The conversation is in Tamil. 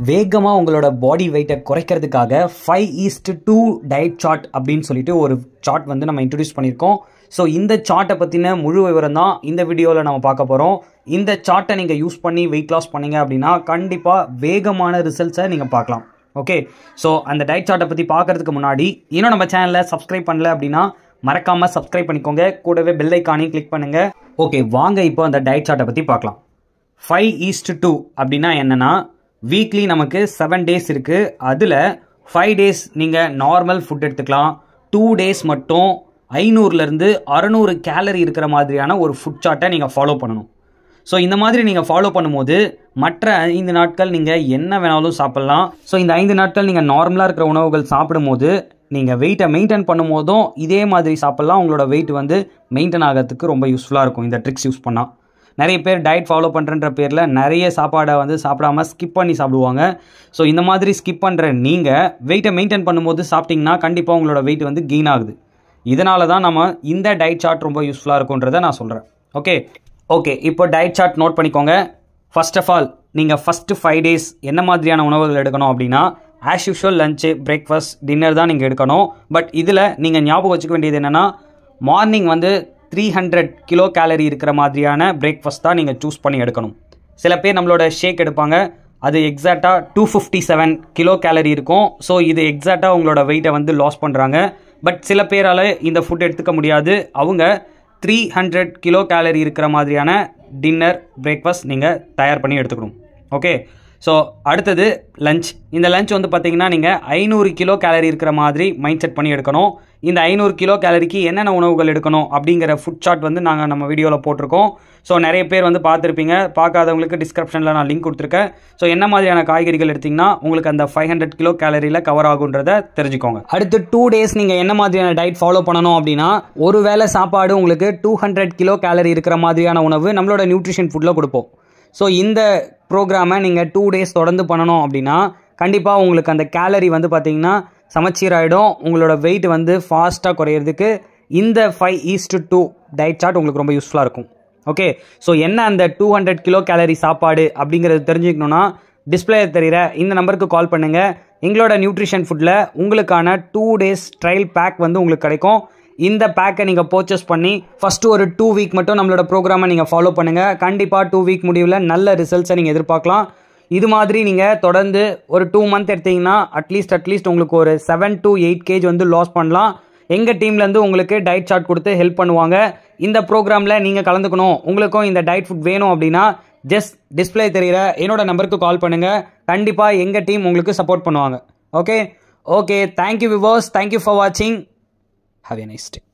வேகமாக உங்களோட பாடி வெயிட்டை குறைக்கிறதுக்காக 5:2 டயட் சார்ட் அப்படின்னு சொல்லிட்டு ஒரு சார்ட் வந்து நம்ம இன்ட்ரடியூஸ் பண்ணியிருக்கோம். ஸோ இந்த சார்ட்டை பற்றின முழு விவரம் தான் இந்த வீடியோவில் நம்ம பார்க்க போகிறோம். இந்த சார்ட்டை நீங்கள் யூஸ் பண்ணி வெயிட் லாஸ் பண்ணீங்க அப்படின்னா கண்டிப்பாக வேகமான ரிசல்ட்ஸை நீங்கள் பார்க்கலாம். ஓகே, ஸோ அந்த டயட் சார்ட்டை பற்றி பார்க்கறதுக்கு முன்னாடி இன்னும் நம்ம சேனலில் சப்ஸ்கிரைப் பண்ணல அப்படின்னா மறக்காமல் சப்ஸ்கிரைப் பண்ணிக்கோங்க, கூடவே பெல் ஐக்கானையும் கிளிக் பண்ணுங்கள். ஓகே, வாங்க இப்போ அந்த டயட் சார்ட்டை பற்றி பார்க்கலாம். 5:2 அப்படின்னா என்னென்னா, வீக்லி நமக்கு 7 டேஸ் இருக்குது. அதில் 5 டேஸ் நீங்கள் நார்மல் ஃபுட் எடுத்துக்கலாம். 2 டேஸ் மட்டும் 500லேருந்து 600 கேலரி இருக்கிற மாதிரியான ஒரு ஃபுட் சார்ட்டை நீங்கள் ஃபாலோ பண்ணணும். ஸோ இந்த மாதிரி நீங்கள் ஃபாலோ பண்ணும்போது மற்ற 5 நாட்கள் நீங்கள் என்ன வேணாலும் சாப்பிட்லாம். ஸோ இந்த 5 நாட்கள் நீங்கள் நார்மலாக இருக்கிற உணவுகள் சாப்பிடும்போது நீங்கள் வெயிட்டை மெயின்டைன் பண்ணும்போதும் இதே மாதிரி சாப்பிட்லாம். உங்களோட வெயிட் வந்து மெயின்டைன் ஆகிறதுக்கு ரொம்ப யூஸ்ஃபுல்லாக இருக்கும் இந்த ட்ரிக்ஸ் யூஸ் பண்ணால். நிறைய பேர் டயட் ஃபாலோ பண்ணுறன்ற பேரில் நிறைய சாப்பாடை வந்து சாப்பிடாம ஸ்கிப் பண்ணி சாப்பிடுவாங்க. ஸோ இந்த மாதிரி ஸ்கிப் பண்ணுற நீங்கள் வெயிட்டை மெயின்டைன் பண்ணும்போது சாப்பிட்டிங்கன்னா கண்டிப்பாக உங்களோட வெயிட் வந்து கெயின் ஆகுது. இதனால தான் நம்ம இந்த டயட் சார்ட் ரொம்ப யூஸ்ஃபுல்லாக இருக்குன்றதை நான் சொல்கிறேன். ஓகே, இப்போ டயட் சார்ட் நோட் பண்ணிக்கோங்க. ஃபர்ஸ்ட் ஆஃப் ஆல் நீங்கள் ஃபஸ்ட்டு 5 டேஸ் என்ன மாதிரியான உணவுகள் எடுக்கணும் அப்படின்னா, as usual lunch, breakfast, dinner தான் நீங்கள் எடுக்கணும். பட் இதில் நீங்கள் ஞாபகம் வச்சுக்க வேண்டியது என்னென்னா, மார்னிங் வந்து 300 கிலோ கேலரி இருக்கிற மாதிரியான பிரேக்ஃபாஸ்ட் தான் நீங்கள் சூஸ் பண்ணி எடுக்கணும். சில பேர் நம்மளோட ஷேக் எடுப்பாங்க, அது எக்ஸாக்டாக 257 கிலோ கேலரி இருக்கும். ஸோ இது எக்ஸாக்டாக உங்களோட வெயிட்டை வந்து லாஸ் பண்ணுறாங்க. பட் சில பேரால் இந்த ஃபுட் எடுத்துக்க முடியாது. அவங்க 300 கிலோ கேலரி இருக்கிற மாதிரியான டின்னர், பிரேக்ஃபாஸ்ட் நீங்கள் தயார் பண்ணி எடுத்துக்கணும். ஓகே, ஸோ அடுத்தது லஞ்ச். இந்த லஞ்ச் வந்து பார்த்திங்கன்னா நீங்கள் 500 கிலோ கேலரி இருக்கிற மாதிரி மைண்ட் செட் பண்ணி எடுக்கணும். இந்த 500 கிலோ கேலரிக்கு என்னென்ன உணவுகள் எடுக்கணும் அப்படிங்கிற ஃபுட் சார்ட் வந்து நாங்கள் நம்ம வீடியோவில் போட்டிருக்கோம். ஸோ நிறைய பேர் வந்து பார்த்துருப்பீங்க. பார்க்காதவங்களுக்கு டிஸ்கிரிப்ஷனில் நான் லிங்க் கொடுத்துருக்கேன். ஸோ என்ன மாதிரியான காய்கறிகள் எடுத்திங்கன்னா உங்களுக்கு அந்த 500 கிலோ கேலரியில் கவர் ஆகுன்றதை தெரிஞ்சுக்கோங்க. அடுத்து 2 டேஸ் நீங்கள் என்ன மாதிரியான டயட் ஃபாலோ பண்ணணும் அப்படின்னா, ஒரு வேளை சாப்பாடு உங்களுக்கு 200 கிலோ கேலரி இருக்கிற மாதிரியான உணவு நம்மளோட நியூட்ரிஷன் ஃபுட்டில் கொடுப்போம். ஸோ இந்த ப்ரோக்ராமை நீங்கள் 2 டேஸ் தொடர்ந்து பண்ணணும் அப்படின்னா கண்டிப்பாக உங்களுக்கு அந்த கேலரி வந்து பார்த்திங்கன்னா சமச்சீராயிடும். உங்களோட வெயிட் வந்து ஃபாஸ்ட்டாக குறையிறதுக்கு இந்த 5:2 டயட் சார்ட் உங்களுக்கு ரொம்ப யூஸ்ஃபுல்லாக இருக்கும். ஓகே, ஸோ என்ன அந்த 200 கிலோ கேலரி சாப்பாடு அப்படிங்கிறது தெரிஞ்சுக்கணுன்னா டிஸ்பிளே தெரிகிற இந்த நம்பருக்கு கால் பண்ணுங்கள். எங்களோட நியூட்ரிஷன் ஃபுட்டில் உங்களுக்கான 2 டேஸ் ட்ரையல் பேக் வந்து உங்களுக்கு கிடைக்கும். இந்த பேக்கை நீங்கள் பர்ச்சேஸ் பண்ணி ஃபஸ்ட்டு ஒரு 2 வீக் மட்டும் நம்மளோட ப்ரோக்ராமை நீங்கள் ஃபாலோ பண்ணுங்கள். கண்டிப்பாக 2 வீக் முடிவில் நல்ல ரிசல்ட்ஸை நீங்கள் எதிர்பார்க்கலாம். இது மாதிரி நீங்கள் தொடர்ந்து ஒரு 2 மந்த் எடுத்தீங்கன்னா அட்லீஸ்ட் உங்களுக்கு ஒரு 7 to 8 kg வந்து லாஸ் பண்ணலாம். எங்கள் டீம்லேருந்து உங்களுக்கு டயட் சார்ட் கொடுத்து ஹெல்ப் பண்ணுவாங்க. இந்த ப்ரோக்ராமில் நீங்கள் கலந்துக்கணும், உங்களுக்கும் இந்த டயட் ஃபுட் வேணும் அப்படின்னா ஜஸ்ட் டிஸ்பிளே தெரிகிற என்னோட நம்பருக்கு கால் பண்ணுங்கள். கண்டிப்பாக எங்கள் டீம் உங்களுக்கு சப்போர்ட் பண்ணுவாங்க. Okay, thank you viewers, thank you for வாட்சிங். Have a nice day.